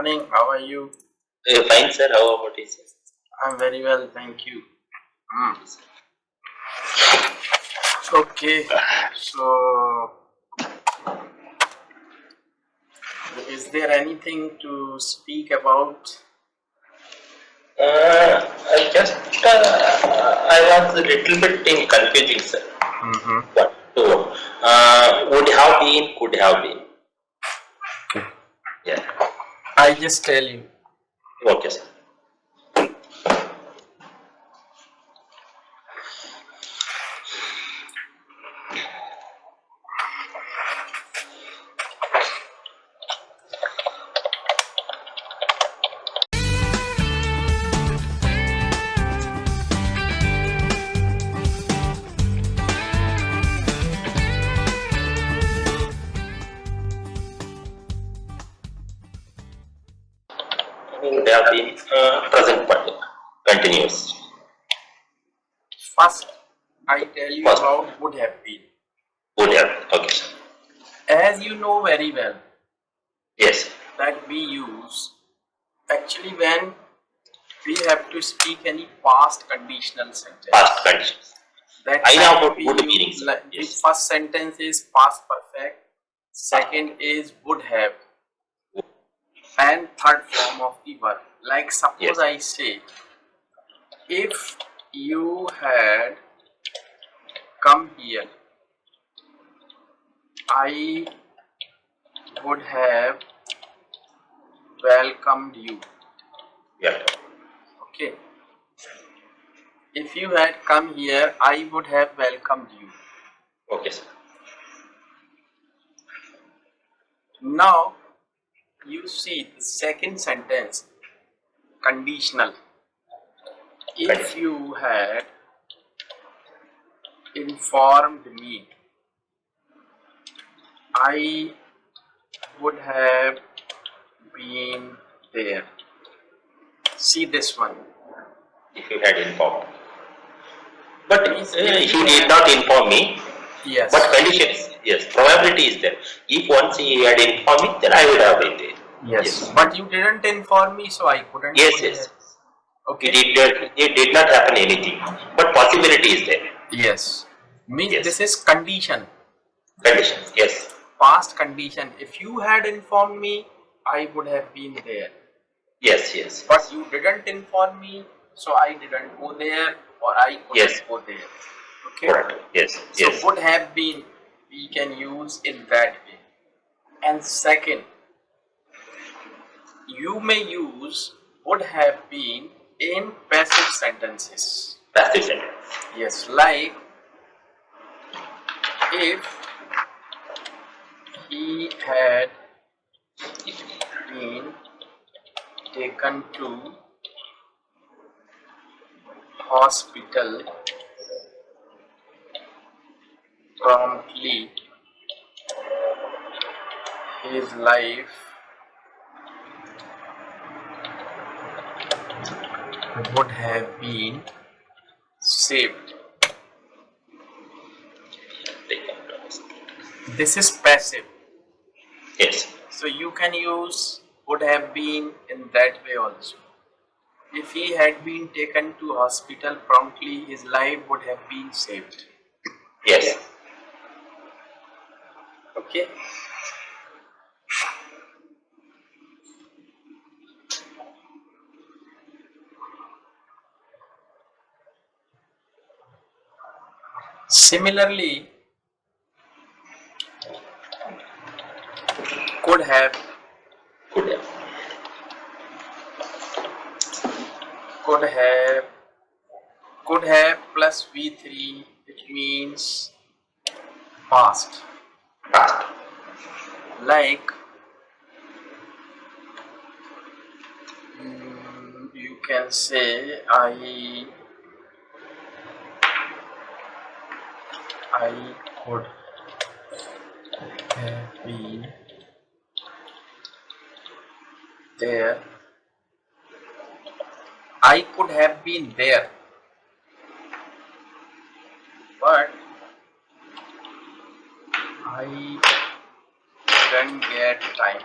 morning. How are you? Fine, sir. How about you, sir? I'm very well, thank you. Okay, so is there anything to speak about? I just I was a little bit in confusing, sir. What to would have been, could have been. Yeah. I just tell you. Okay, sir. Would have been present partly. Continuous. First, I tell you First. about would have been. Would have. Okay, sir. As you know very well, Yes. that we use actually when we have to speak any past conditional sentence. Past conditions. That I know time about we would use, meanings. like, Yes. the first sentence is past perfect, second is would have, and third form of the verb. Like suppose Yes. I say, if you had come here, I would have welcomed you. Yeah. Okay. If you had come here, I would have welcomed you. Okay, sir. Now you see the second sentence, conditional. If you had informed me, I would have been there. See this one. If you had informed. But Means he if you did had- not inform me. Yes. But conditions, yes, probability is there. If once he had informed me, then I would have been there. Yes. But you didn't inform me, so I couldn't. Yes, go yes. there. Okay. It did not happen anything. But possibility is there. Yes. Means Yes. this is condition. Conditions, yes. Past condition. If you had informed me, I would have been there. Yes, yes. But you didn't inform me, so I didn't go there, or I couldn't Yes. go there. Okay. Correct. Yes, So yes. would have been we can use in that way. And second, you may use would have been in passive sentences. Passive sentence. Yes, like if he had been taken to hospital promptly, his life would have been saved. This is passive. Yes. So you can use would have been in that way also. If he had been taken to hospital promptly, his life would have been saved. Yes. Okay. Similarly, could have, Could have. could have, could have plus V3, which means past. Past. Like you can say I could have been there. I could have been there, but I didn't get time.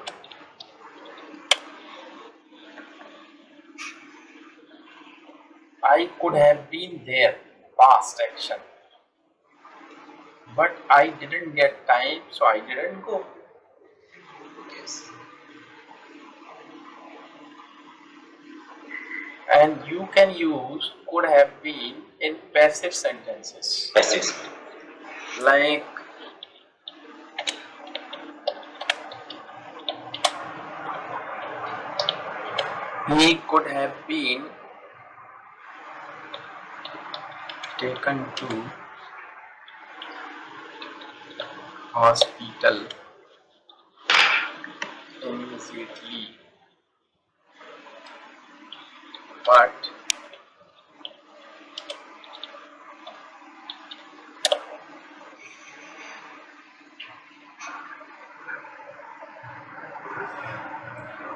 I could have been there, past action, but I didn't get time, so I didn't go. Yes. And you can use could have been in passive sentences. Passive. Like, he could have been taken to hospital immediately, but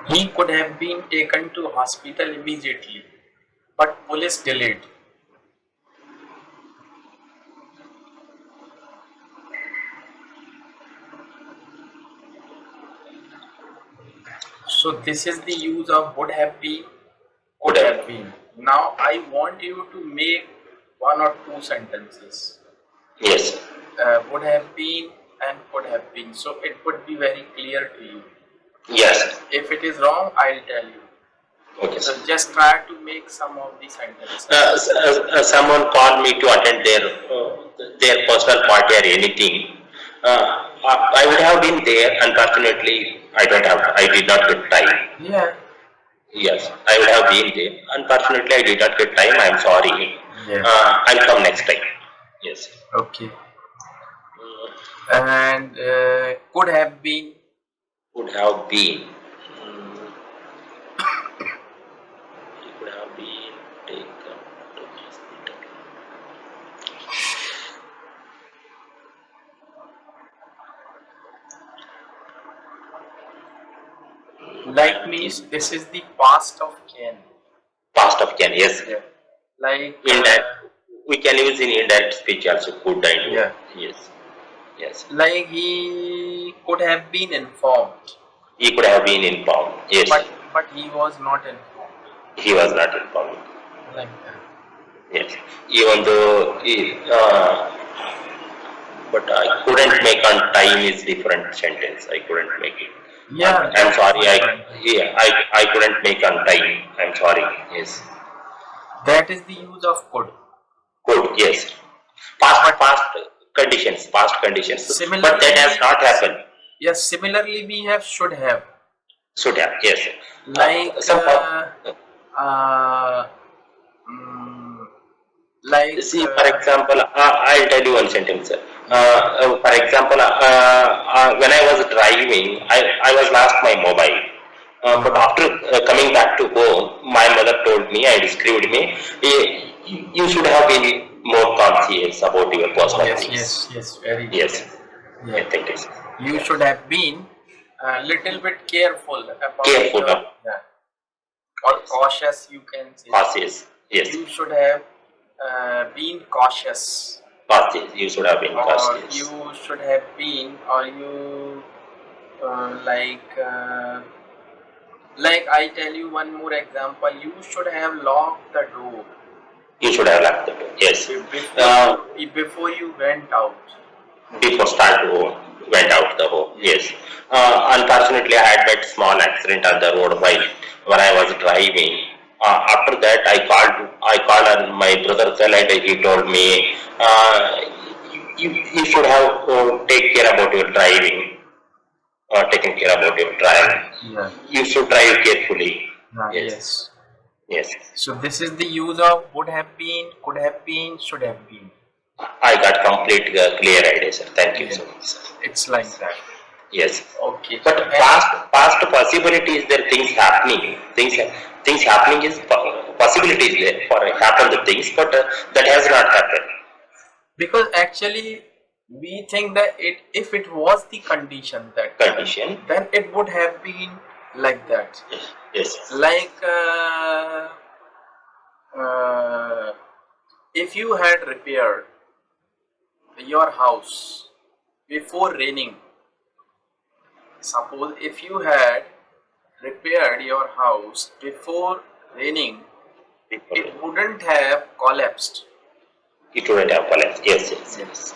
he could have been taken to hospital immediately, but police delayed. So this is the use of would have been, could have been. Now I want you to make one or two sentences. Yes. Would have been and could have been. So it would be very clear to you. Yes. If it is wrong, I'll tell you. Okay. So just try to make some of the sentences. Someone called me to attend their personal party or anything. I would have been there. Unfortunately, I did not get time. Yeah. Yes, I would have been there. Unfortunately, I did not get time. I am sorry. Yeah. I'll come next time. Yes. Okay. And could have been. Would have been. He could have been taken to hospital. Like means this is the past of can. Past of can, yes. Yeah. Like Indirect. We can use in indirect speech also could and yeah. Yes. Yes. Like he could have been informed. He could have been informed. Yes. But he was not informed. He was not informed. Like that. Yes. Even though but I couldn't make on time is different sentence. I couldn't make it. Yeah. I'm sorry. I couldn't make on time. I'm sorry. Yes. That is the use of could. Could, yes. Past conditions. Similarly, but that has not happened. Yes. Similarly, we have should have. Should have. Yes. Like like. See, for example, I'll tell you one sentence. For example, when I was driving, I was lost my mobile. But after coming back to home, my mother told me and described me, you should have been more conscious about your personal things. Yes, very good. Yes. Yeah. I think it's. You should have been a little bit careful about Careful. or cautious, you can say. Cautious. Yes. You should have been cautious. Cautious. You should have been Or cautious. you should have been, or you like I tell you one more example. You should have locked the door. You should have locked the door. Yes. Before you went out. Before went out the home. Yes. Unfortunately, I had that small accident on the road when I was driving. After that, I called on my brother's cell and he told me, you should have take care about your driving. Taking care about your driving. Yeah. You should drive carefully. Yes. Yes. So this is the use of would have been, could have been, should have been. I got complete clear idea, sir. Thank you so much, sir. It's like that. Yes. Okay. But past possibilities there, things happening. Things happening is possibilities there for happen the things, but that has not happened. Because actually we think that if it was the condition then it would have been like that. Yes. Like if you had repaired your house before raining, suppose if you had repaired your house before raining, it wouldn't have collapsed. It wouldn't have collapsed. Yes, yes, yes.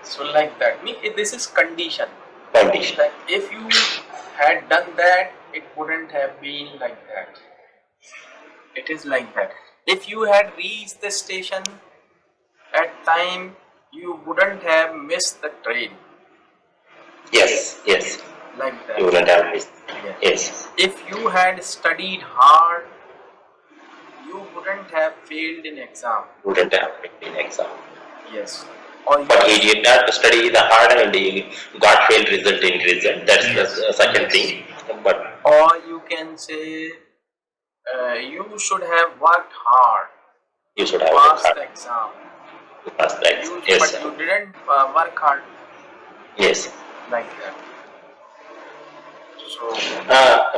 So like that. This is condition. Condition. Like if you had done that, it wouldn't have been like that. It is like that. If you had reached the station at time, you wouldn't have missed the train. Yes, yes. Like that. You wouldn't have missed. Yeah. Yes. If you had studied hard, you wouldn't have failed in exam. Wouldn't have failed in exam. Yes. Or But he did not study the hard and he got failed result in result. That's the second thing. But or you can say you should have worked hard. You should have passed worked the hard. exam. To pass the exam. Yes. But you didn't work hard. Yes. Like that. So,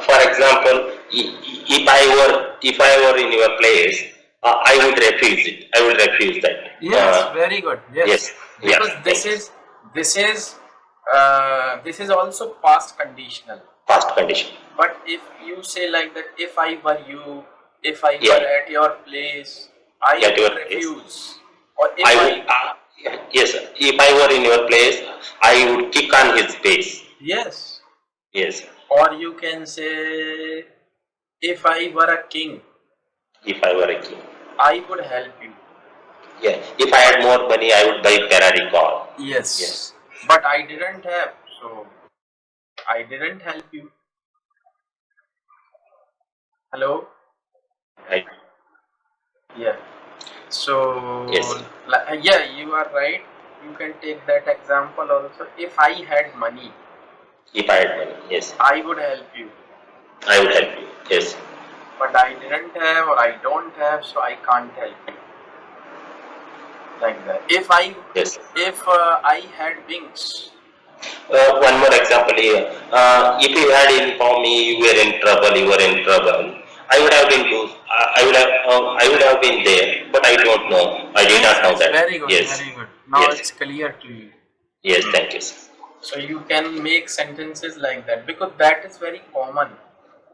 for example, if I were in your place, I would refuse it. I would refuse that. Yes, very good. Yes. Yes. Because Yeah. this is also past conditional. Past condition. But if you say like that, if I were you, if I were at your place, I would refuse. Or if yes, sir. If I were in your place, I would kick on his face. Yes. Yes. Or you can say, if I were a king, If I were a king, I would help you. yeah. If I had more money, I would buy Ferrari car. Yes. Yes. But I didn't have, so I didn't help you. Hello? Right. Yeah. So, Yes. yeah, you are right. You can take that example also. If I had money, If I had money, yes, I would help you. I would help you. Yes. But I didn't have or I don't have, so I can't help you. Like that. If I had wings. One more example here. If you had informed me you were in trouble, I would have been I would have been there, but I don't know. I did not know that. Very good. Yes. Very good. Now Yes. it's clear to you. Yes, thank you, sir. So you can make sentences like that because that is very common.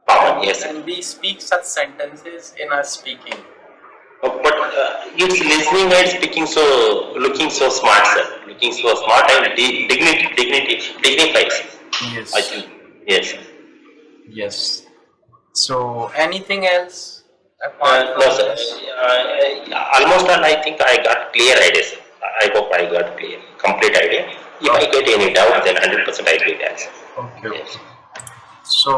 Common, yes. And we speak such sentences in our speaking. But it's listening and speaking looking so smart, sir. Looking so smart and dignified. Yes. I think, yes. Yes. So anything else? Apart No, from sir. this? Almost all I think I got clear idea, sir. I hope I got complete idea. If I get any doubt, then 100% I will answer. Okay. Yes. So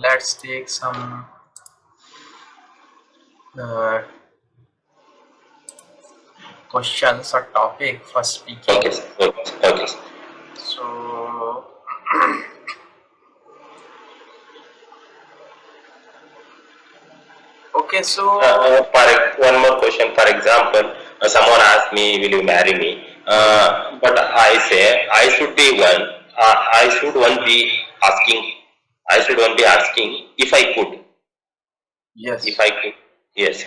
let's take some questions or topic for speaking. Okay, sir. Okay, sir. So okay, so One more question. For example, someone asked me, "Will you marry me?" But I say I should be one. I should one be asking. I should one be asking if I could. yes, If I could. Yes.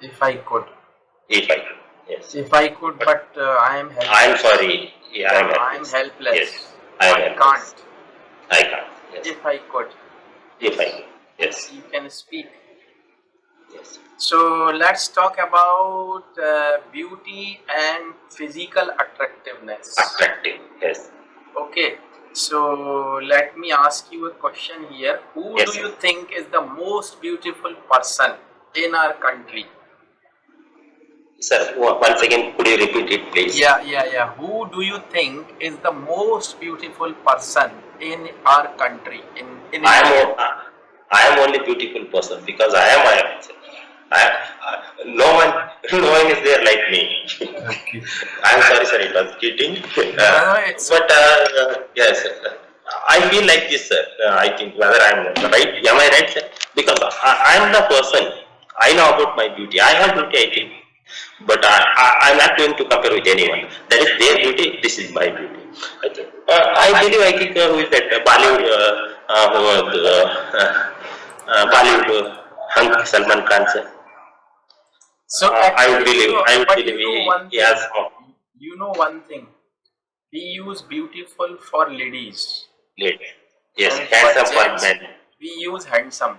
if I could, If I could. Yes. if I could, but I am helpless. I am sorry. Yeah, I am helpless. helpless. Yes. I am helpless. can't. I can't. Yes. If I could, If I could. Yes. you can speak. Yes. So let's talk about beauty and physical attractiveness. Attractive. Yes. Okay, so let me ask you a question here. Who Yes, do sir. you think is the most beautiful person in our country? Sir, once again, could you repeat it, please? Yeah. Who do you think is the most beautiful person in our country? In India? I am only beautiful person because I am. No one is there like me. Okay. I am sorry, sir. It was kidding. It's But yes, I feel like this, sir. I think whether I am right. Am I right, sir? Because I am the person. I know about my beauty. I have beauty, I think. But I am not going to compare with anyone. That is their beauty. This is my beauty. I think. I think who is that Bollywood hunk Salman Khan, sir. so I would believe. I would but believe you know one he has. you know one thing. We use beautiful for ladies. Yes, And handsome for for gents, men. we use handsome.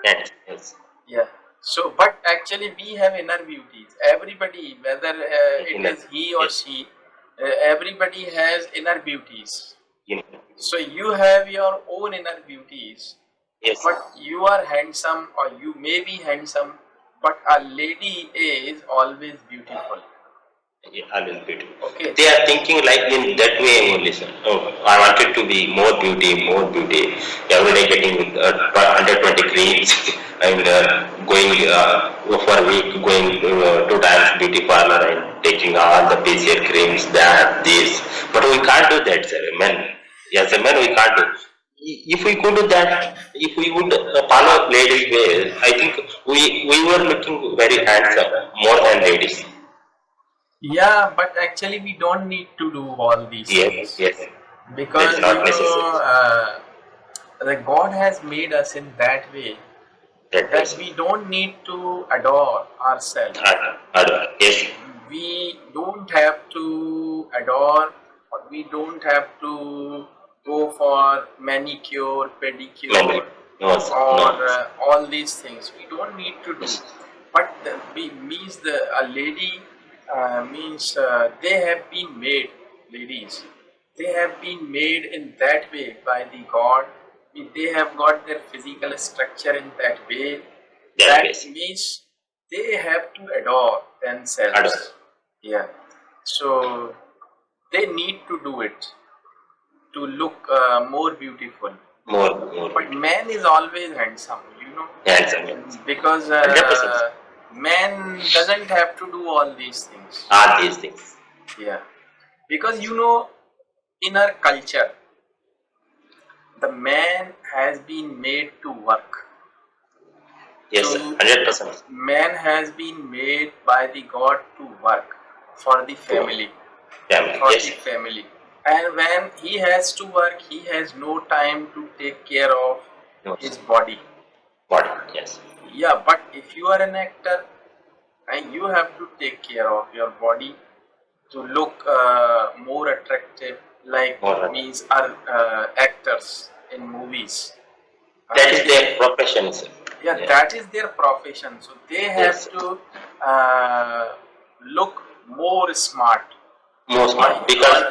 Yes. Yeah. So, but actually, we have inner beauties. Everybody, whether it Inner. is he or Yes. she, everybody has inner beauties. Inner. So, you have your own inner beauties, Yes. but you are handsome, or you may be handsome, but a lady is always beautiful. Yeah, always beautiful. Okay. They are thinking like in that way only, sir. Oh, I wanted to be more beauty, more beauty. Every day getting 120 creams and going for a week, going 2 times beauty parlor and taking all the facial creams, that, this. But we can't do that, sir. Men, as a man, we can't do. If we could do that, if we would follow ladies' way, I think we were looking very handsome, more than ladies. Yeah, but actually, we don't need to do all these Yes, things yes. because That's not necessary. the God has made us in that way That that is we don't need to adore ourselves. yes. We don't have to adore, or we don't have to go for manicure, Memory. pedicure, No, sir. or No. all these things. We don't need to do. Yes. But means a lady means they have been made, ladies. They have been made in that way by the God. They have got their physical structure in that way. That That is. means they have to adore themselves. Adore. Yeah. So they need to do it to look more beautiful. More. But man is always handsome, Handsome. Yes. because 100%. man doesn't have to do all these things. All these things. Yeah. Because in our culture, the man has been made to work. Yes, sir. 100%. Man has been made by the God to work for the family. Family. For Yes. the family. And when he has to work, he has no time to take care of No. his body. Body. Yes. Yeah, but if you are an actor and you have to take care of your body to look more attractive, like More. means are actors in movies. That is their profession, sir. Yeah, Yeah. that is their profession. So they have Yes. to look more smart, More smart. Because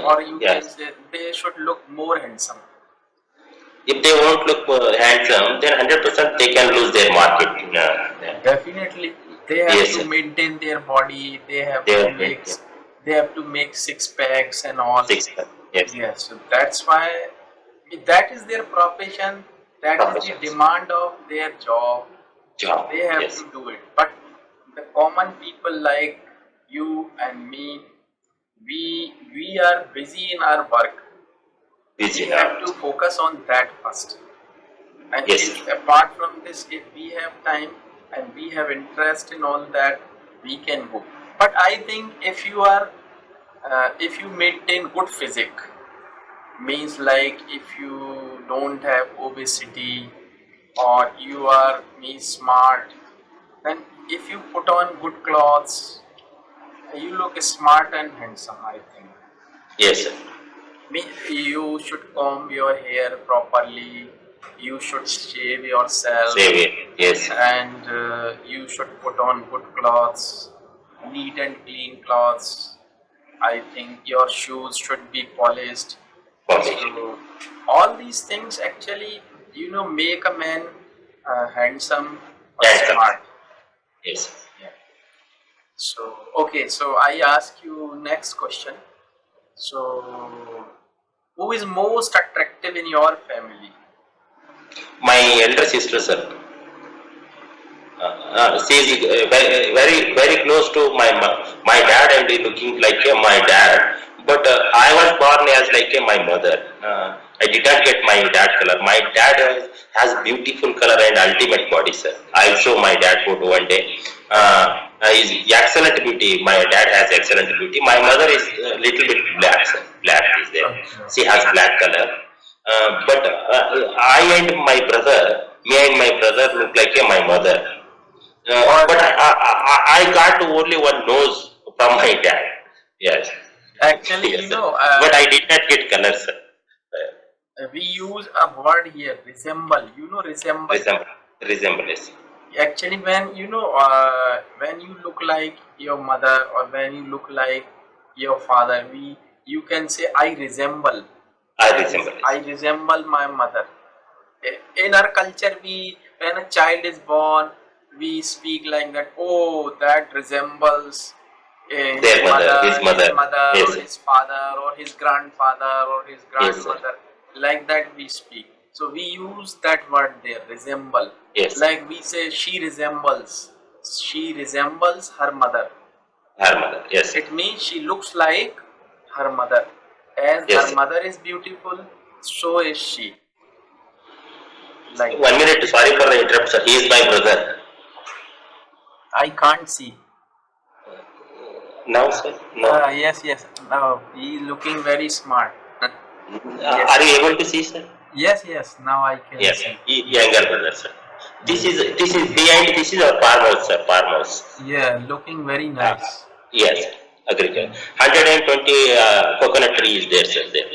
or you can yes. say they should look more handsome. If they won't look handsome, then 100% they can lose their market. Yeah. Definitely, they have Yes, to sir. maintain their body. They have They to are make yeah. they have to make six packs and all. Six. Yes. Yes, so that's why that is their profession. That is the Professions. demand of their job. Job. They have Yes. to do it. But the common people like you and me, we are busy in our work. Busy We now. have to focus on that first. And Yes. if apart from this, if we have time and we have interest in all that, we can go. But I think if you maintain good physique, means like if you don't have obesity or you are means smart, then if you put on good clothes, you look smart and handsome. I think. Yes, sir. You should comb your hair properly. You should shave yourself, Save it. Yes. and you should put on good clothes, neat and clean clothes. I think your shoes should be polished. Polish. So all these things actually, make a man handsome or Handsome. smart. Yes. Yeah. So okay, so I ask you next question. So who is most attractive in your family? My elder sister, sir. She is very close to my dad and looking like my dad. But I was born as like my mother. I did not get my dad color. My dad has beautiful color and ultimate body, sir. I'll show my dad photo one day. Is excellent beauty. My dad has excellent beauty. My mother is a little bit black, sir. Black is there. She has black color. But I and my brother, me and my brother look like my mother. But I got only one nose from my dad. Yes. Actually, Yes, sir. But I did not get color, sir. we use a word here, resemble. Resemble. Resemblance. Actually, when you look like your mother or when you look like your father, you can say I resemble. I resemble I this. resemble my mother. In our culture, when a child is born, we speak like that. Oh, that resembles his Their mother, his his mother. mother Yes, or sir. his father or his grandfather or his Yes, sir. grandmother. Like that we speak. So we use that word there, resemble. Yes, Like we say, she resembles her mother. her mother. Yes, sir. It means she looks like her mother. As Yes, her sir. mother is beautiful, so is she. Like One that. minute, sorry for the interruption. He is my brother. I can't see. Now, sir? No. Yes, yes. Now he is looking very smart. Are Yes. you able to see, sir? Yes, yes. Now I can Yes, see. younger brother, sir. This is behind. This is our farmhouse, sir. Farmhouse. Yeah, looking very Uh, nice. yes, agriculture. 120 coconut trees there, sir. There.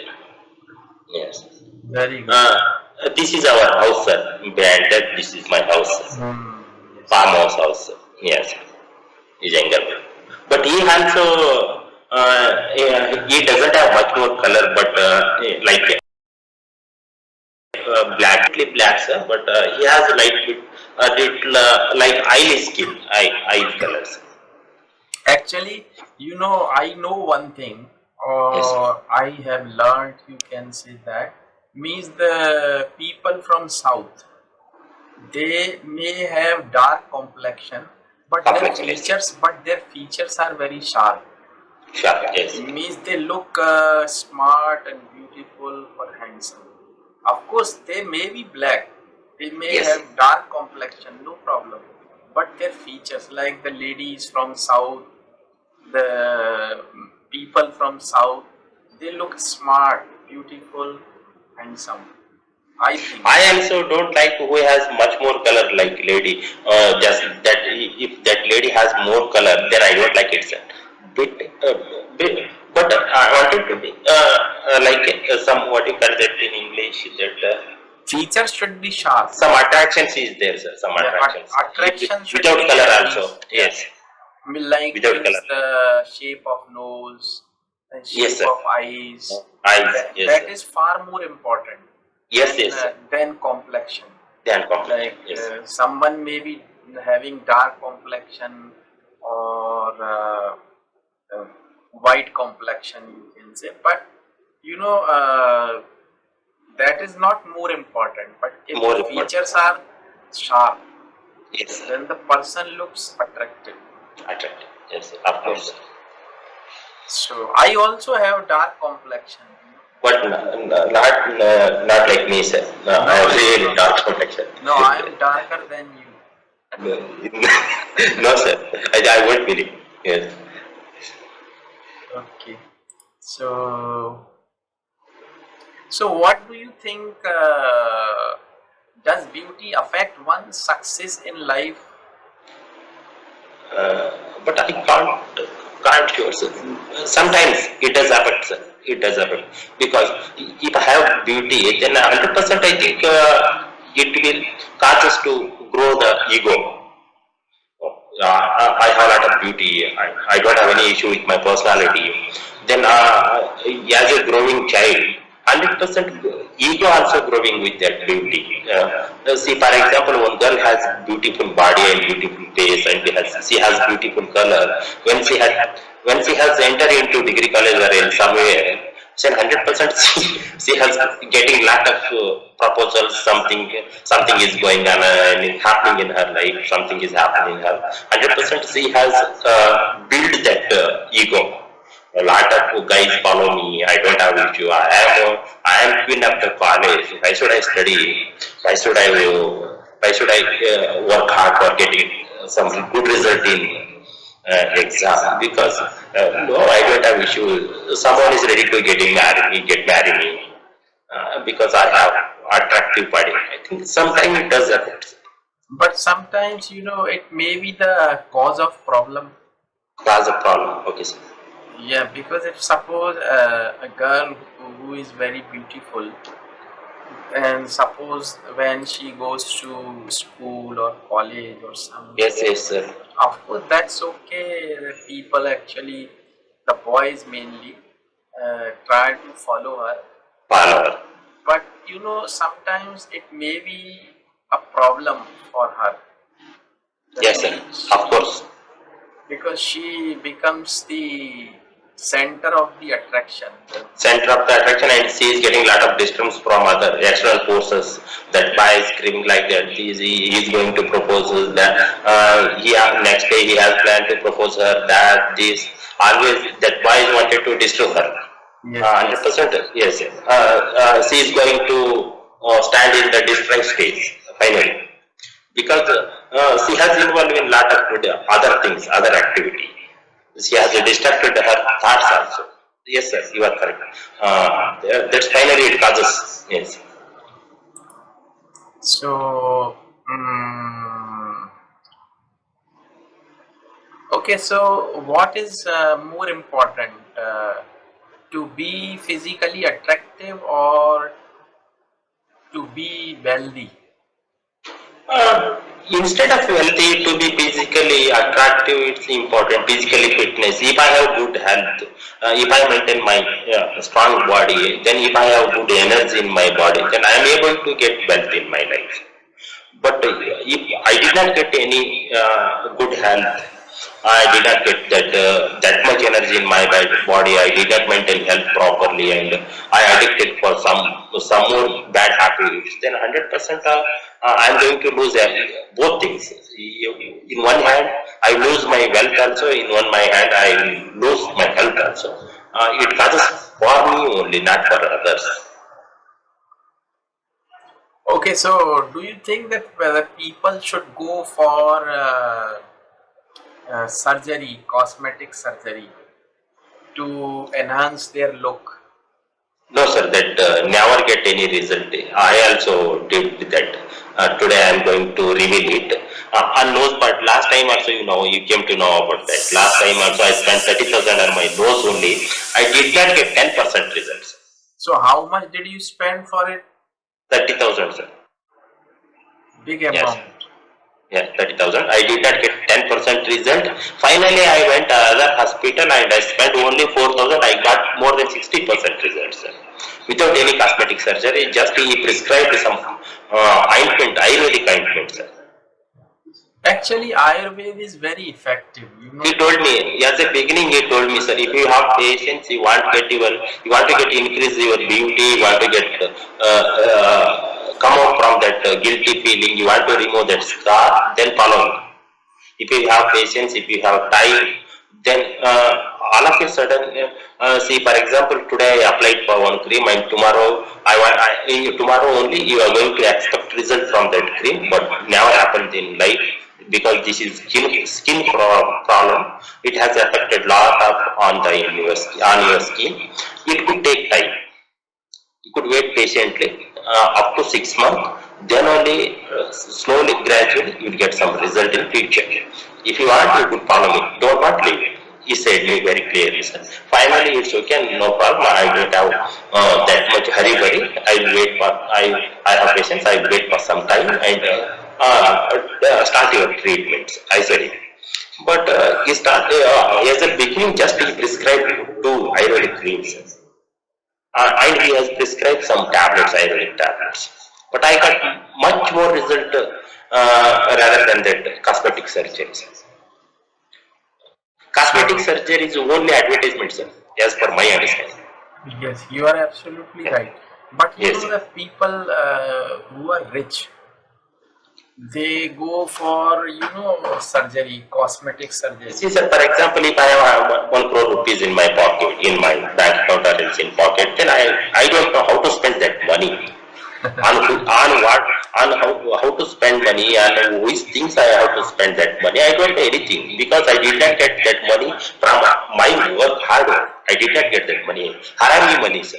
Yes. Very good. Uh, this is our house, sir. Behind that, this is my house, sir. Hmm. Yes. Farmhouse house, sir. Yes, he's younger brother. But he also, he doesn't have much more color, but like black, sir. But he has a little like eye skin, eye colors. Actually, I know one thing, Yes, sir. or I have learned, you can say that, means the people from South, they may have dark complexion, Complexion, yes, sir. but their features are very sharp. Sharp, yes. Means they look smart and beautiful or handsome. Of course, they may be black, they may Yes, have dark complexion, no problem. But their features, like the ladies from South, the people from South, they look smart, beautiful, handsome. I think I so. also don't like who has much more color like lady. Just that if that lady has more color, then I don't like it, sir. Bit, bit, but I wanted to be like some what you call that in English that Features should be sharp. some attractions is there, sir. Some Yeah, attractions attraction should without be color at also. least, yeah. Yes, Like without means color. the shape of nose and Yes, shape sir. of eyes. Eyes. Yes, That sir. is far more important Yes, yes, sir. than complexion. Then complexion. Like Yes. someone may be having dark complexion or uh, white complexion, you can say, but you know uh, that is not more important. But if More the important. features are sharp, Yes, sir. then the person looks attractive. Attractive. Yes, sir. Of course, Yes. sir. So I also have dark complexion. But not like me, sir. No, I No, have no, really no. dark complexion. No, I am darker than you. No, sir. I won't believe. Yes. Okay. So, so what do you think? Does beauty affect one's success in life? But I can't sure, sir. Sometimes it does affect, sir. It does affect because if I have beauty, then 100% I think it will cause us to grow the ego. I have a lot of beauty. I don't have any issue with my personality. Then, as a growing child, 100% ego also growing with that beauty. See, for example, one girl has beautiful body and beautiful face, and she has beautiful color. When she has entered into degree college or in somewhere, so 100% she has getting lot of proposals. Something is going on and happening in her life. Something is happening in her. 100% she has built that ego. A lot of guys follow me. I don't have issue. I am queen of the college. Why should I study? Why should I work hard for getting some good result in exam? Because no, I don't have issue. Someone is ready to get marry me because I have attractive body. I think sometimes it does affect. But sometimes it may be the cause of problem. That's a problem. Okay, sir. Yeah, because if suppose a girl who is very beautiful, And suppose when she goes to school or college or Yes, somewhere, yes, sir. of course that's okay. The people actually, the boys mainly, try to follow her. Follower. But sometimes it may be a problem for her. That Yes, sir. Of course. because she becomes the center of the attraction. Center of the attraction, and she is getting a lot of disturbance from other external forces. That guy is screaming like that. He is going to propose her, that next day he has planned to propose her, that this. Always that boy is wanted to disturb her. Yes, 100%. Yes, yes. She is going to stand in the different stage finally, because she has involved in lot of other things, other activity. She has distracted her thoughts also. Yes, sir, you are correct. That's finally it causes. Yes. So, okay, so what is more important, to be physically attractive or to be wealthy? Instead of healthy, to be physically attractive, it's important. Physically fitness. If I have good health, if I maintain my strong body, then if I have good energy in my body, then I am able to get wealth in my life. But if I did not get any good health, I did not get that much energy in my body. I did not maintain health properly, and I addicted for some more bad habits. Then 100% I am going to lose both things. In one hand, I lose my wealth also. In one my hand, I lose my health also. It causes for me only, not for others. Okay, so do you think that whether people should go for surgery, cosmetic surgery, to enhance their look? No, sir, that never get any result. I also did that. Today I am going to reveal it. On nose part, last time also, you came to know about that. Last time also I spent 30,000 on my nose only. I did not get 10% results. So how much did you spend for it? 30,000, sir. Big Yes. amount. Yeah, 30,000. I did not get 10% result. Finally, I went to another hospital and I spent only 4,000. I got more than 60% results. Without any cosmetic surgery, just he prescribed some ointment, Ayurvedic ointment. Sir. Actually, Ayurveda is very effective. He told me, as a beginning, he told me, sir, if you have patience, you want to get increase your beauty, you want to get come out from that guilty feeling, you want to remove that scar, then follow me. If you have patience, if you have time, then all of a sudden, see, for example, today I applied for one cream, and tomorrow tomorrow only you are going to expect result from that cream, but never happens in life, because this is skin problem. It has affected lot of on your skin. It could take time. You could wait patiently up to 6 months. Then only slowly, gradually, you will get some result in future. If you want, you could follow me. Don't not leave it. He said me very clearly, sir. Finally, it's okay, no problem. I don't have that much hurry. I will wait for. I have patience. I will wait for some time and start your treatments. I said it. But he started as a beginning. Just he prescribed 2 Ayurvedic creams. And he has prescribed some tablets, Ayurvedic tablets. But I got much more result rather than that cosmetic surgery. Cosmetic surgery is only advertisement, sir, as per my understanding. Yes, you are absolutely right. But you Yes. know that people who are rich, they go for surgery, cosmetic surgery. See, sir, for example, if I have 1 crore rupees in my pocket, in my bank account or else in pocket, then I don't know how to spend that money. On what, on how to spend money, and which things I have to spend that money. I don't know anything, because I did not get that money from my work, hard work. I did not get that money. Harami money, sir.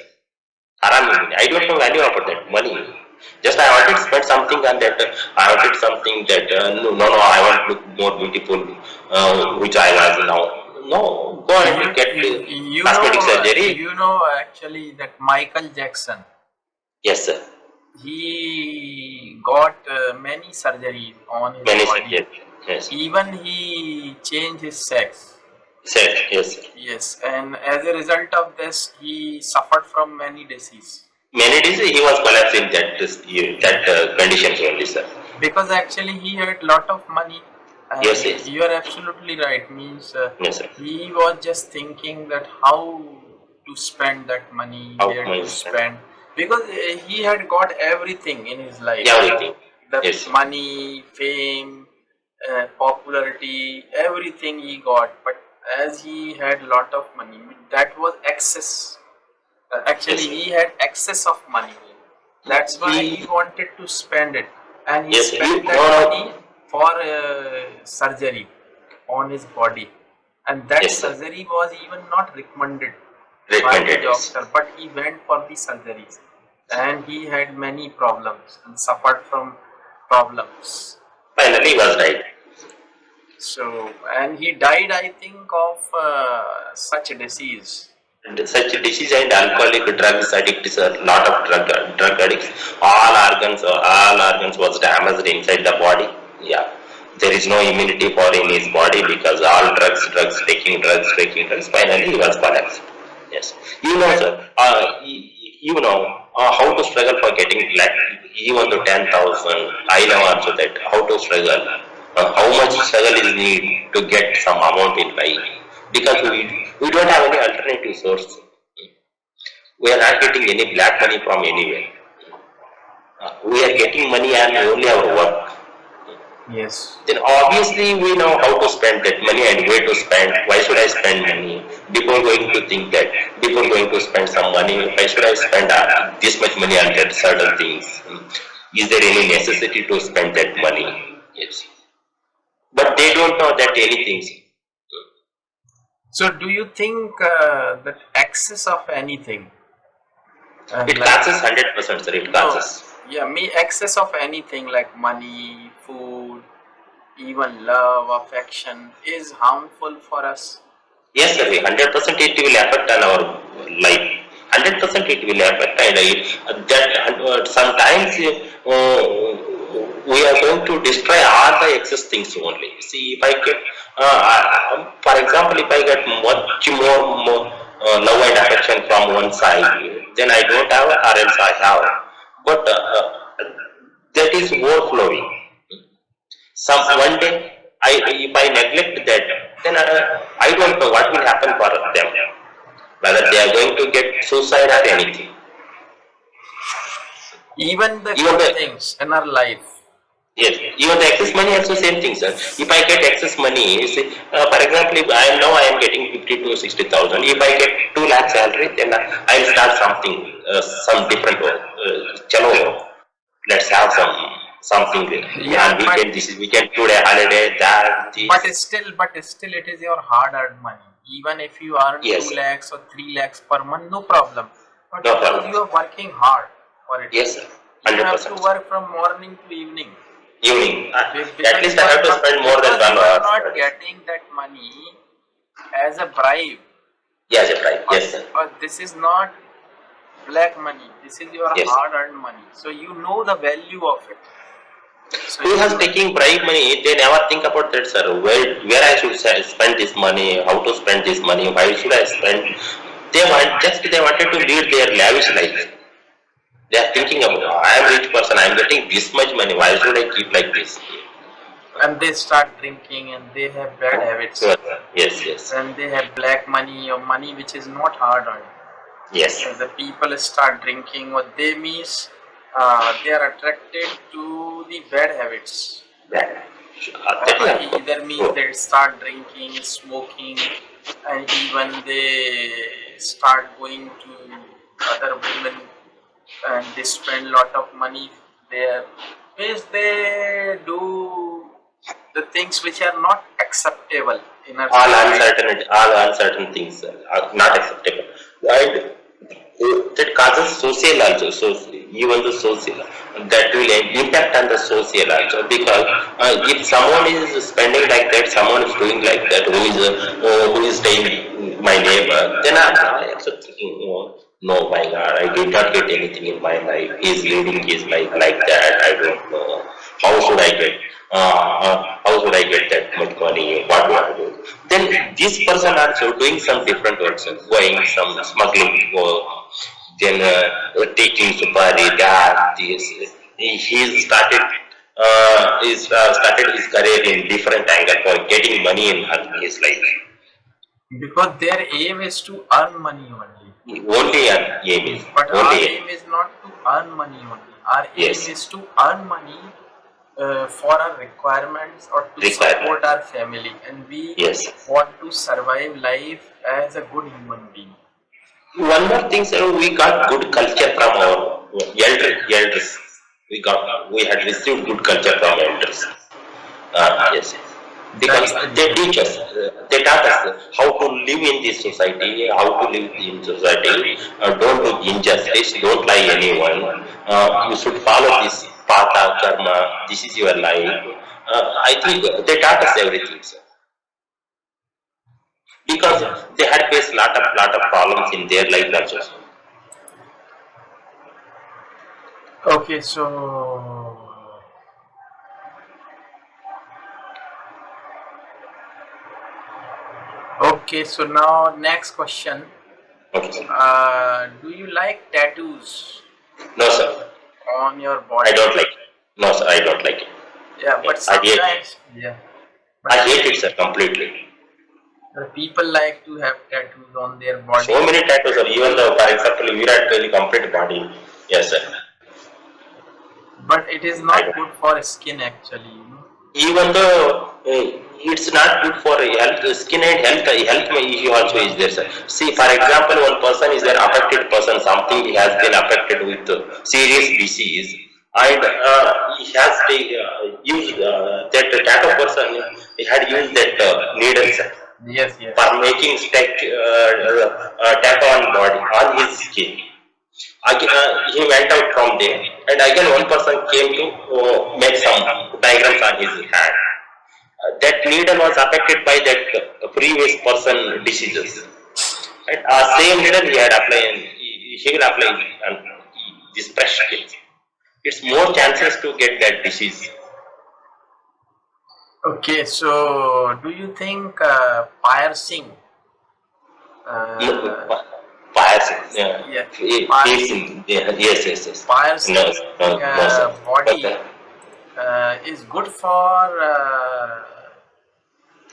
Harami money. I don't know value of that money. Just I wanted to spend something on that. I wanted something that no, I want to look more beautiful, which I was now. No, go and get cosmetic surgery. Actually that Michael Jackson, Yes, sir. he got many surgeries on his Many body. yes, yes, Even he changed his sex. sir, yes. Yes, and as a result of this, he suffered from many disease. Many days he was collapsing that conditions only, sir. Because actually he had lot of money, and Yes, yes, you are absolutely right. Means yes, sir. he was just thinking that how to spend that money, How where to much? spend, because he had got everything in his life. Yeah, everything. The Yes, money, fame, popularity, everything he got. But as he had lot of money, that was excess. Actually, yes, he had excess of money. That's why he he, wanted to spend it, and he yes, he, spent no, that money no, for surgery on his body, and that yes, sir. surgery was even not recommended by the Recommended, yes. doctor, but he went for the surgeries, and he had many problems and suffered from problems. Finally, he was died. So, and he died, I think, of such a disease. And such disease and alcoholic drugs addicts, a lot of drug addicts. All organs was damaged inside the body. Yeah, there is no immunity for in his body because all taking drugs. Finally, he was collapsed. Yes, you know, sir. You know how to struggle for getting like even to 10,000. I know also that how to struggle. How much struggle is need to get some amount in life because we don't have any alternative source. We are not getting any black money from anywhere. We are getting money and only our work. Yes. Then obviously we know how to spend that money and where to spend. Why should I spend money? Before going to think that, before going to spend some money, why should I spend this much money on that certain things? Is there any necessity to spend that money? Yes. But they don't know that anything. So, do you think that excess of anything, It like causes 100%, sir. It no, causes. yeah, me excess of anything like money, food, even love, affection is harmful for us? Yes, sir. 100% it will affect on our life. 100% it will affect, and sometimes we are going to destroy all the excess things only. See, if I get, for example, if I get much more love and affection from one side, then I don't have, or else I have. But that is overflowing. Some one day, if I neglect that, then I don't know what will happen for them. Whether they are going to get suicide or anything. Even the Even good the things in our life. yes, even the excess money also same thing, sir. If I get excess money, you see, for example, if I am getting 50 to 60,000. If I get 2 lakh salary, then I'll start something, some different work. Chalo, let's have something Yeah, on weekend. This is weekend today holiday. That this. but still, it is your hard-earned money. Even if you earn Yes, 2 lakhs or 3 lakhs per month, no problem. But no suppose problem. you are working hard for it, Yes, sir. you Hundred have to percent. work from morning to evening. Evening. At Because least you I are have to not, spend more than because you 12 are hours. not getting that money as a bribe, Yes, right. Yes, sir. or this is not black money. This is your Yes. hard-earned money. So you know the value of it. So Who has you, taking bribe money? They never think about that, sir. Where I should spend this money? How to spend this money? Why should I spend? They wanted to lead their lavish life. They are thinking about, I am rich person. I am getting this much money. Why should I keep like this? and they start drinking and they have bad habits. Sure. Yes, yes, When they have black money or money which is not hard earned, yes. the people start drinking, or they means they are attracted to the bad habits. That is Either means true. they start drinking, smoking, and even they start going to other women, and they spend lot of money there. Means they do the things which are not acceptable in our society. All uncertain things are not acceptable. And that causes social also. So even the social that will impact on the social also because if someone is spending like that, someone is doing like that, who is staying my neighbor, then also thinking, oh, no, my God, I did not get anything in my life. He's leading his life like that. I don't know. How should I get? How should I get that much money? What do I do? Then this person also doing some different works, going some smuggling work, then taking supari, that, this. He started his career in different angle for getting money in his life. Because their aim is to earn money only. Only an aim is. But our Only aim is not to earn money only. Our Yes. aim is to earn money for our requirements or to support our family, and we Yes. want to survive life as a good human being. One more thing, sir, we got good culture from our elders. We had received good culture from elders. Yes. Because they teach us, they taught us how to live in this society, how to live in society. Don't do injustice, don't lie anyone. You should follow this path of karma. This is your life. I think they taught us everything, sir. Because they had faced lot of problems in their life also. Okay, so now next question. Okay, sir. Do you like tattoos No, sir. on your body? I don't like it. No, sir, I don't like it. Yeah, but I hate it. sometimes, yeah, I hate it, sir, completely. the people like to have tattoos on their body. So many tattoos, sir. Even though, for example, Virat Kohli complete body. Yes, sir. But it is not good for skin actually. Even though it's not good for health, skin and health issue also is there, sir. See, for example, one person is an affected person, something he has been affected with serious disease, and he has used that tattoo person. He had used that needle, sir, Yes, yes. for making tattoo on body on his skin. Again, he went out from there, and again one person came to make some diagrams on his hand. That needle was affected by that previous person diseases. And same needle he had applied, he will apply on this fresh skin. It's more chances to get that disease. Okay, so do you think piercing? Piercing, Yeah, piercing, yes, yes, yes. piercing No, sir. body is good for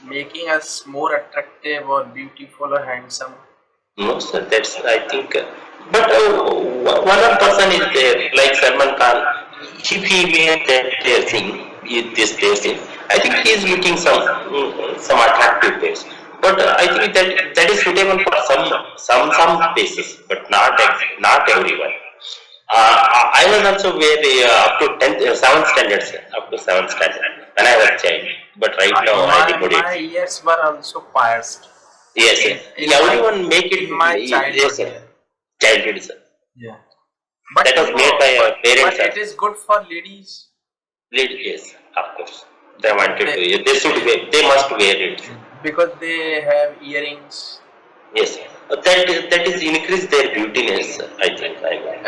making us more attractive or beautiful or handsome. No, sir, that's, I think, but one other person is there, like Salman Khan. If he made that thing, this thing, I think he is looking some attractive face. But I think that is suitable for some faces, but not everyone. I was also very up to 10th, 7th standard, sir, up to 7th standard when I was child. But right now I removed My it. ears were also pierced. Yes, sir. In Everyone make it in my childhood. yes, sir. Childhood, sir. Yeah. But That was made by our parents, but it sir. is good for ladies Yes, of course. They wanted to. They should wear. They must wear it. because they have earrings Yes, sir. That is increase their beautiness, I think.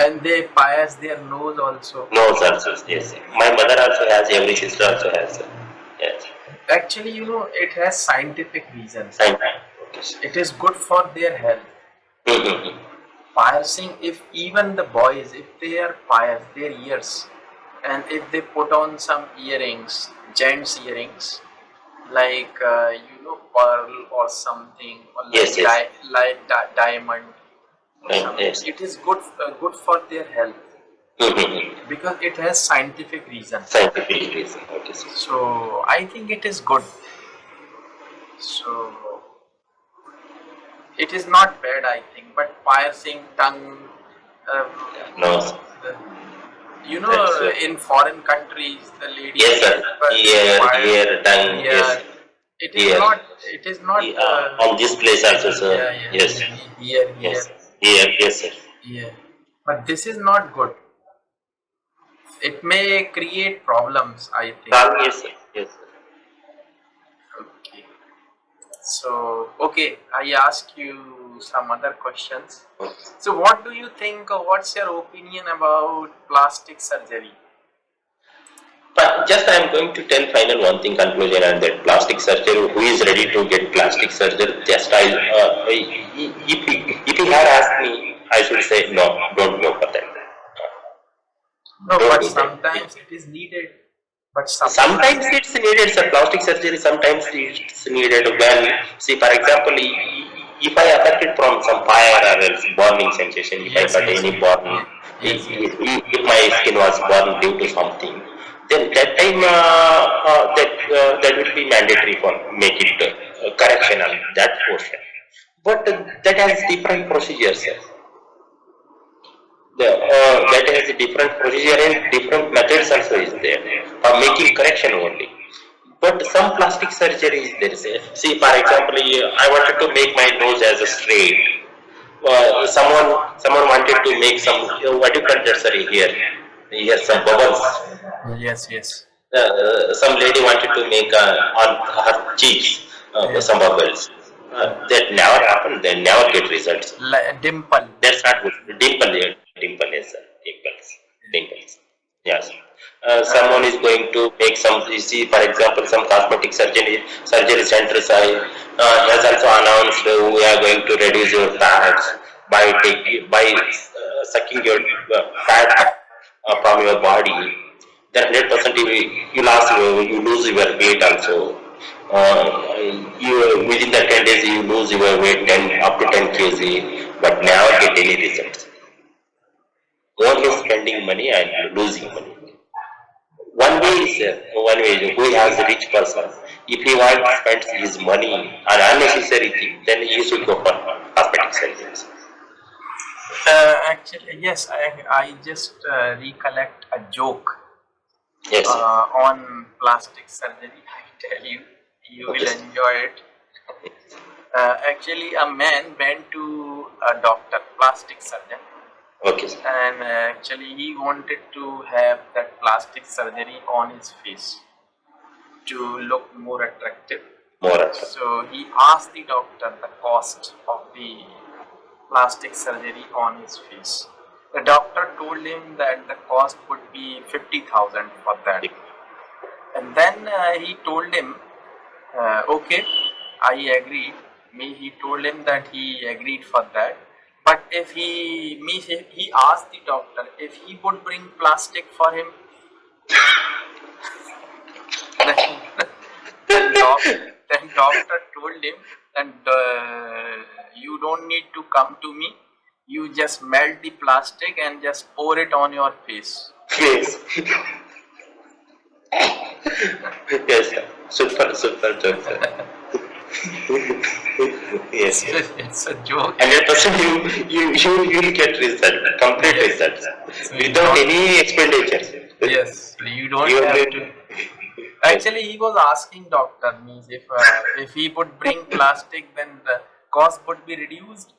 and they pierce their nose also. No, sir. Yes, sir. My mother also has. Every sister also has. Sir. Yes. Actually, it has scientific reasons. Thank you. Okay, sir. It is good for their health. Mhm. Piercing, if even the boys, if they are pierced their ears, and if they put on some earrings, gents earrings, like pearl or something, or like Yes, yes. diamond, or something, Yes. it is good for their health Mhm. because it has scientific reason. Scientific reason. Okay, sir. So I think it is good. So it is not bad, I think, but piercing tongue, No, sir. That's in foreign countries, the ladies. Yes, sir. Ear, tongue. Yeah, Yes. it is Ear. not. It is not. On this place also, sir. Yeah. Yes. Here. Yes. Yes, sir. Yeah. But this is not good. It may create problems, I think. Yes, sir. Yes, sir. Okay. So, okay, I ask you to some other questions. So, what do you think, or what's your opinion about plastic surgery? But just I am going to tell final one thing conclusion and that plastic surgery. Who is ready to get plastic surgery? Just if he had asked me, I should say no, don't go for that. No, Don't but do that. sometimes it is needed. But Sometimes it's needed, sir. Plastic surgery sometimes it's needed when, see, for example, if I affected from some fire or else burning sensation, if I Yes, got yes. any burn, Yes, yes. if my skin was burned due to something, then that time that will be mandatory for make it correction on that portion. But that has different procedures, sir. That has a different procedure and different methods also is there for making correction only. But some plastic surgery is there. See, for example, I wanted to make my nose as a straight. Someone wanted to make some what do you call that? Sorry, here some bubbles. Yes, yes. Some lady wanted to make on her cheeks some bubbles. That never happened. They never get results. Dimple. That's not good. Dimple is dimples. Yes. Someone is going to make some. You see, for example, some cosmetic surgery centers has also announced we are going to reduce your fats by sucking your fat from your body. Then 100% you lose your weight also. You within the 10 days you lose your weight 10 up to 10 kg, but never get any results. Only spending money and losing money. One way is who has a rich person. If he wants to spend his money on unnecessary thing, then he should go for cosmetic surgeries. Actually, yes, I just recollect a joke Yes. on plastic surgery. I tell you, you will Okay. enjoy it. Actually, a man went to a doctor, plastic surgeon, Okay. Sir. and actually he wanted to have that plastic surgery on his face to look more attractive. More attractive. So he asked the doctor the cost of the plastic surgery on his face. The doctor told him that the cost would be 50,000 for that. And then he told him, okay, I agreed. He told him that he agreed for that. But if he asked the doctor if he would bring plastic for him, then doctor told him that you don't need to come to me. You just melt the plastic and just pour it on your face. Yes. Yes. Sir. Super joke, sir. Yes. It's a joke. 100% you will get result, complete results without any expenditure. Yes, you don't You have will- to. Actually, he was asking doctor means if he would bring plastic, then the cost would be reduced.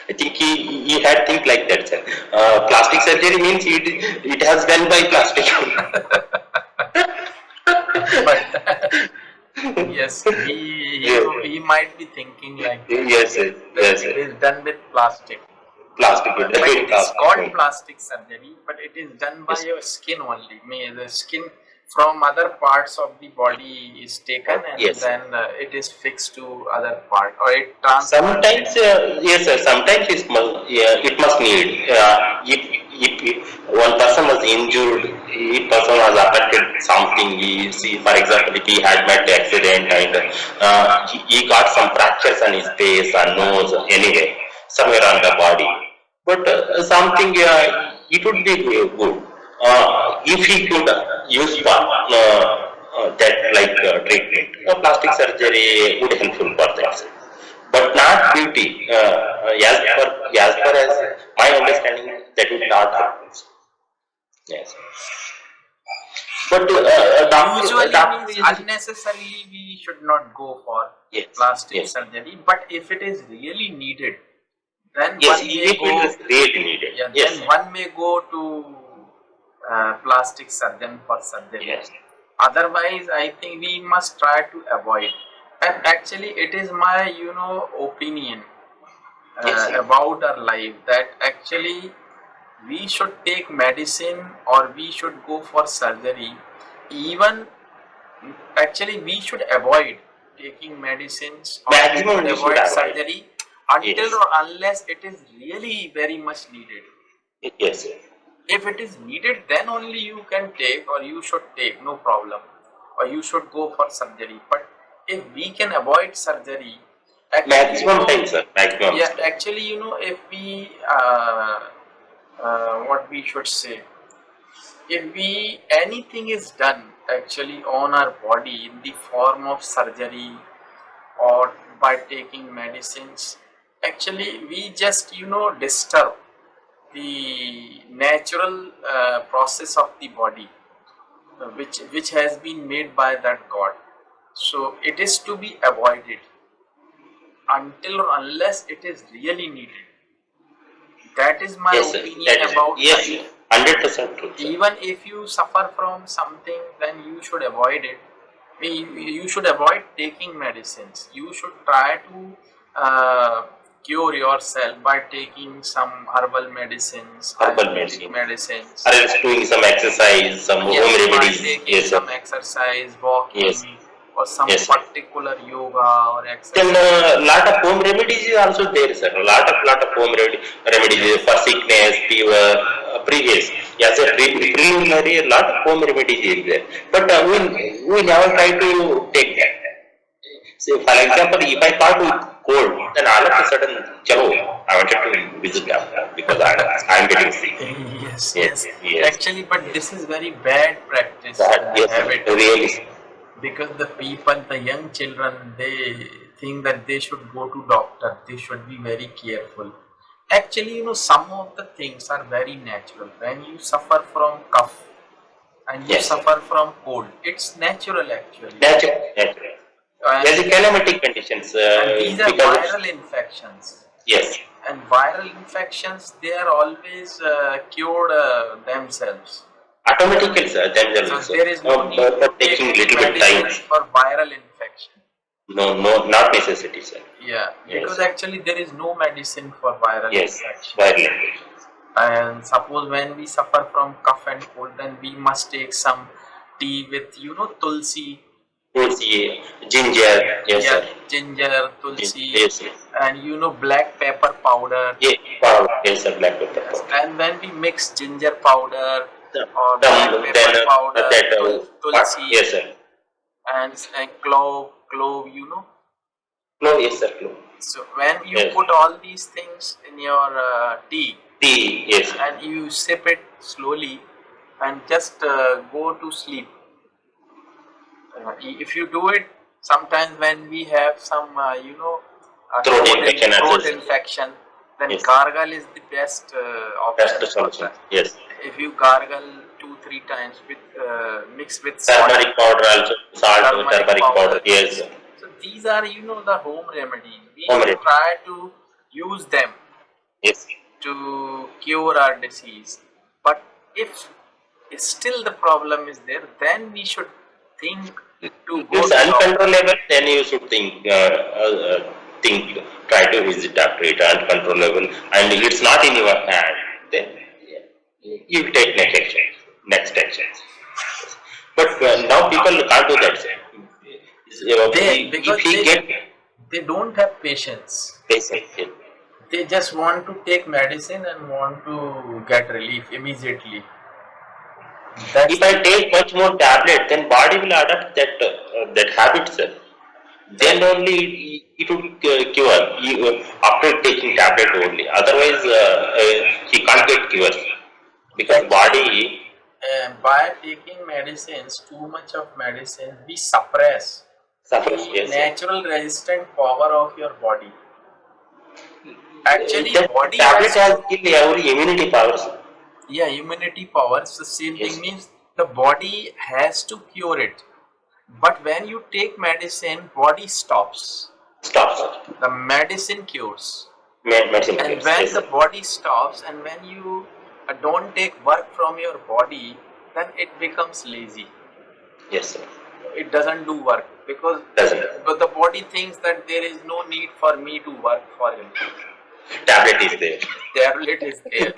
I think he had think like that, sir. Plastic surgery means it has done by plastic. But yes, he might be thinking like that. Yes, sir. That Yes, it sir. is done with plastic. Plastic. But it is called plastic surgery, but it is done by Yes. your skin only. The skin from other parts of the body is taken and Yes. then it is fixed to other part, or it transfers. Sometimes, yes, sir. Sometimes it must need. If one person was injured, if person was affected something. You see, for example, if he had met accident and he got some fractures on his face or nose, anyway, somewhere on the body. But something it would be good if he could use for that like treatment. Plastic surgery would helpful for that, but not beauty. As far as my understanding, that would not happen. Yes, but Usually doctor means is unnecessarily we should not go for yes, plastic yes, surgery. But if it is really needed, then yes. one may It go. is really needed. Yeah, Yes, then one may go to plastic surgeon for surgery. yes, Otherwise, I think we must try to avoid. And actually, it is my opinion Yes, sir. about our life, that actually we should take medicine or we should go for surgery. Even actually we should avoid taking medicines or we Maximum should we should avoid avoid. surgery until Yes. or unless it is really very much needed. Yes, sir. If it is needed, then only you can take or you should take, no problem, or you should go for surgery. But if we can avoid surgery, actually, Maximum time, sir. Maximum. yeah, actually, if we what we should say, if we anything is done actually on our body in the form of surgery or by taking medicines, actually we just disturb the natural process of the body, which has been made by that god. So it is to be avoided until or unless it is really needed. That is my Yes, sir. opinion That is it. about Yes, life. 100% true, sir. Even if you suffer from something, then you should avoid it. You should avoid taking medicines. You should try to cure yourself by taking some herbal medicines, Herbal ayurvedic medicine. medicines. Or else doing some exercise, some home Yes, by remedies. taking Yes, sir. some exercise, walking, Yes. or some Yes, sir. particular yoga or Then exercise. lot of home remedies is also there, sir. Lot of home remedies for sickness, fever, previous. Yes, sir. Preliminary, a lot of home remedies is there. But we never try to take that. So, for example, if I caught with cold, then all of a sudden, chalo, I wanted to visit doctor because I'm getting sick. Yes, Yes, yes. yes. Actually, but this is very bad practice That, yes, sir. habit, Really. because the people, the young children, they think that they should go to doctor. They should be very careful. Actually, some of the things are very natural. When you suffer from cough and you Yes, sir. suffer from cold, it's natural actually. Natural. And, There's a climatic conditions and these are because of, viral infections. yes, And viral infections, they are always cured themselves. automatically, sir, So themselves. there is no need to But take taking any little bit medicine time. for viral infection. No, not necessity, sir. Yeah, Yes. because actually there is no medicine for viral Yes, infection. viral infections. And suppose when we suffer from cough and cold, then we must take some tea with tulsi. Tulsi, ginger, yes, Yeah, sir. ginger, tulsi, Yes, sir. and black pepper powder. Yeah, powder, yes, sir, black pepper Yes, powder. and when we mix ginger powder or Then, black pepper powder, tulsi, yes, sir. and clove, No, yes, sir, no. So when you Yes. put all these things in your tea Tea, yes, sir. and you sip it slowly and just go to sleep. If you do it, sometimes when we have some, Throat infection as throat well. infection, then Yes. gargle is the best option. That's the solution. Yes. If you gargle 2-3 times with mix with salt, Turmeric powder also, salt, turmeric powder, yes, sir. So these are the home remedies. We Home should remedy. try to use them Yes. to cure our disease. But if still the problem is there, then we should think to If go it's to doctor. uncontrollable, then you should think, try to visit doctor. It's uncontrollable, and if it's not in your hand, then you take next actions. But now people can't do that, sir. Because If he get they don't have patience. patient, They just want to take medicine and want to get relief immediately. That's if I take much more tablet, then body will adapt that habit, sir. Then only it will cure after taking tablet only. Otherwise, he can't get cured because body. by taking medicines, too much of medicine, we suppress Suffers, the yes. natural resistant power of your body. Actually, The body tablet has has killed every immunity powers. immunity powers. The same Yes. thing means the body has to cure it. But when you take medicine, body stops. Stop, sir. The medicine cures. Medicine And cures, when yes, the sir. body stops and when you don't take work from your body, then it becomes lazy. Yes, sir. It doesn't do work because Doesn't. but the body thinks that there is no need for me to work for him. tablet is there. tablet is there.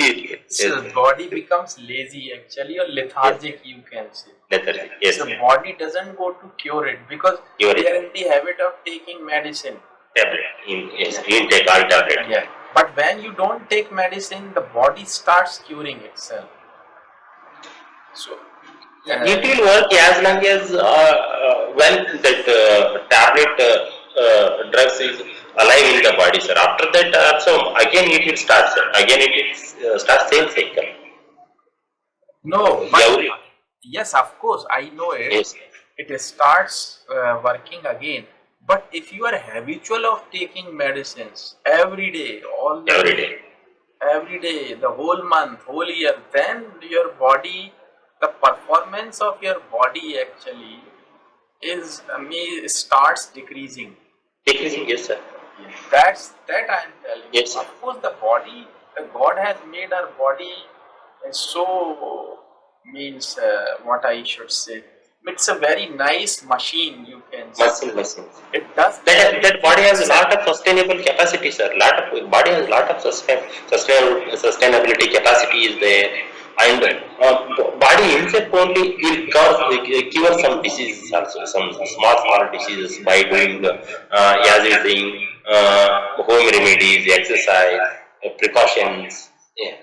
So Yes. body becomes lazy actually, or lethargic, you can say. Lethargy. Yes. So body doesn't go to cure it because Cure they it. are in the habit of taking medicine. Tablet. Yes. You take all tablet. Yeah. But when you don't take medicine, the body starts curing itself. So It will work as long as when that tablet drugs is alive in the body, sir. After that, also again it will start, sir. Again it will start same cycle. no, but Every, yes, of course, I know it. yes, It starts working again. But if you are habitual of taking medicines every day, all the every day. every day, the whole month, whole year, then your body, the performance of your body actually is starts decreasing. Decreasing, yes, sir. That I am telling you. Yes, sir. Of course, the body, God has made our body so means what I should say. It's a very nice machine, you can say. Machine. It does That body has a lot of sustainable capacity, sir. Body has a lot of sustainability capacity is there, and body himself only will cure some diseases also, some small diseases by doing as you saying home remedies, exercise, precautions. Yeah.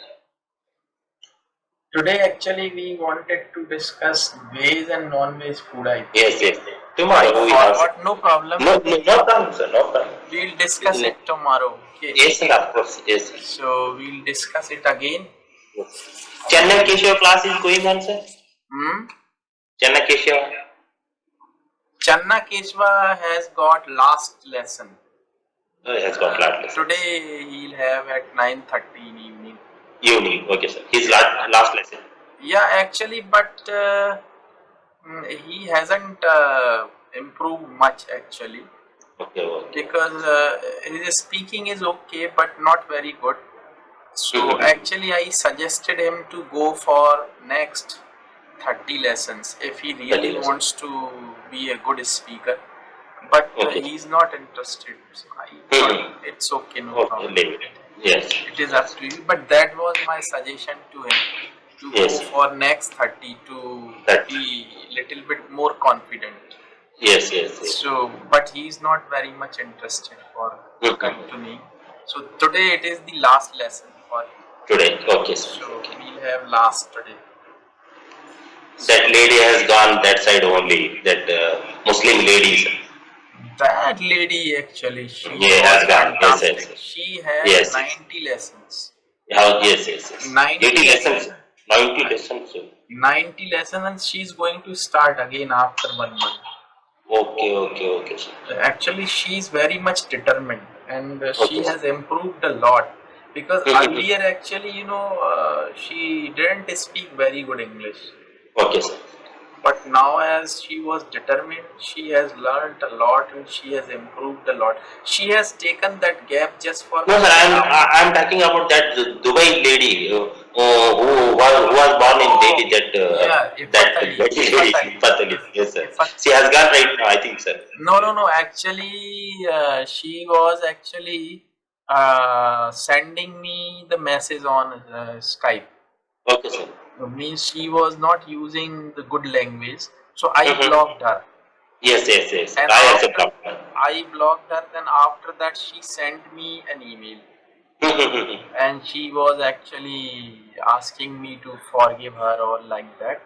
Today, actually, we wanted to discuss veg and non-veg food. I think. Yes. Tomorrow we have. Forgot, no problem. No problem, sir. No problem. We'll discuss it tomorrow. Okay. Yes, sir. Of course. Yes. So we'll discuss it again. Chennai Keshava class is going on, sir. Chennai Keshava. Channa Keshwa has got last lesson. Has got last lesson. Today he'll have at 9:30 in evening. Evening. Okay, sir. His last lesson. Yeah, actually, but he hasn't improved much actually. Okay. Because his speaking is okay but not very good. So actually I suggested him to go for next 30 lessons if he really wants to be a good speaker. But he's not interested. So I thought it's okay, no problem. Yes. It is up to you. But that was my suggestion to him, to go for next 30 to be little bit more confident. Yes. So, but he is not very much interested for continuing. So today it is the last lesson for him. Today, okay, sir. So we'll have last today. That lady has gone that side only. That Muslim lady, sir. That lady actually, she has gone. Yes. She has 90 lessons. Yes. 90 lessons. 90 lessons. 90 lessons, and she's going to start again after 1 month. Okay, sir. Actually, she's very much determined, and she has improved a lot. Because earlier, actually, she didn't speak very good English. Okay, sir. But now, as she was determined, she has learned a lot and she has improved a lot. She has taken that gap just for. No, sir. I'm talking about that Dubai lady who was born in Delhi. Patali. Yes, sir. She has gone right now, I think, sir. No. Actually, she was actually sending me the message on Skype. Okay, sir. Means she was not using the good language, so I blocked her. Yes. And I also blocked her. I blocked her. Then after that, she sent me an email, and she was actually asking me to forgive her or like that.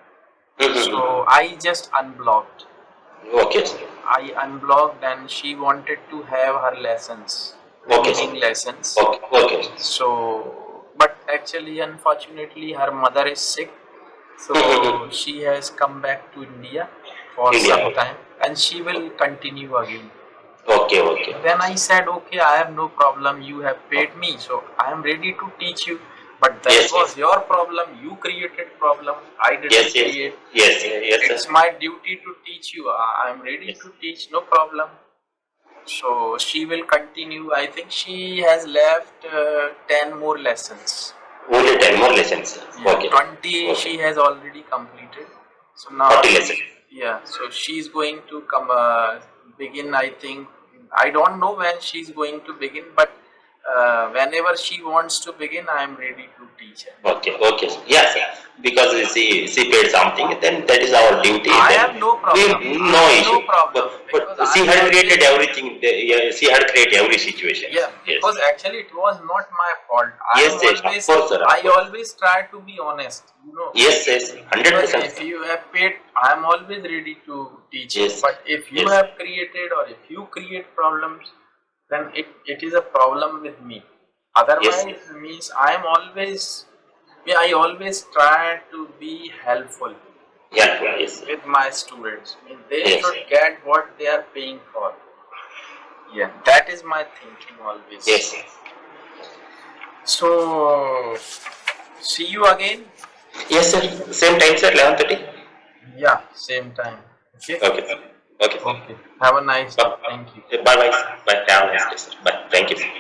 So I just unblocked. Okay, sir. I unblocked, and she wanted to have her lessons, reading lessons. Okay. So. But actually, unfortunately, her mother is sick, so she has come back to India for some time, and she will continue again. Okay. Then I said, okay, I have no problem. You have paid me, so I am ready to teach you. But that was your problem. You created problem. I didn't create. Yes. It's my duty to teach you. I am ready to teach. No problem. So she will continue. I think she has left 10 more lessons. Only 10 more lessons. Yeah, okay. 20 she has already completed. So now 40 lessons. Yeah, so she's going to come begin. I think I don't know when she's going to begin, but whenever she wants to begin, I am ready to teach her. Okay, okay, sir. Yes, sir. Because she paid something, then that is our duty. I Then have no problem. we I no have issue. no problem, But because she I had always- created everything. Yeah, she had created every situation. Yeah, because Yes. actually it was not my fault. Yes, yes, of course, sir, of I course. always try to be honest. You know. Yes, yes, Because 100%. if you have paid, I am always ready to teach you. Yes. But if you Yes. have created or if you create problems, then it is a problem with me. Otherwise, Yes. means I am always, yeah, I always try to be helpful Yeah, yes. with my students. I mean, they Yes. should get what they are paying for. Yeah, that is my thinking always. Yes. So, see you again. Yes, sir. Same time, sir. 11:30. Yeah, same time. Okay. Okay. Okay. Okay. Have a nice day. Thank you. Bye, bye. Bye. Have a nice day, sir. Bye. Thank you, sir.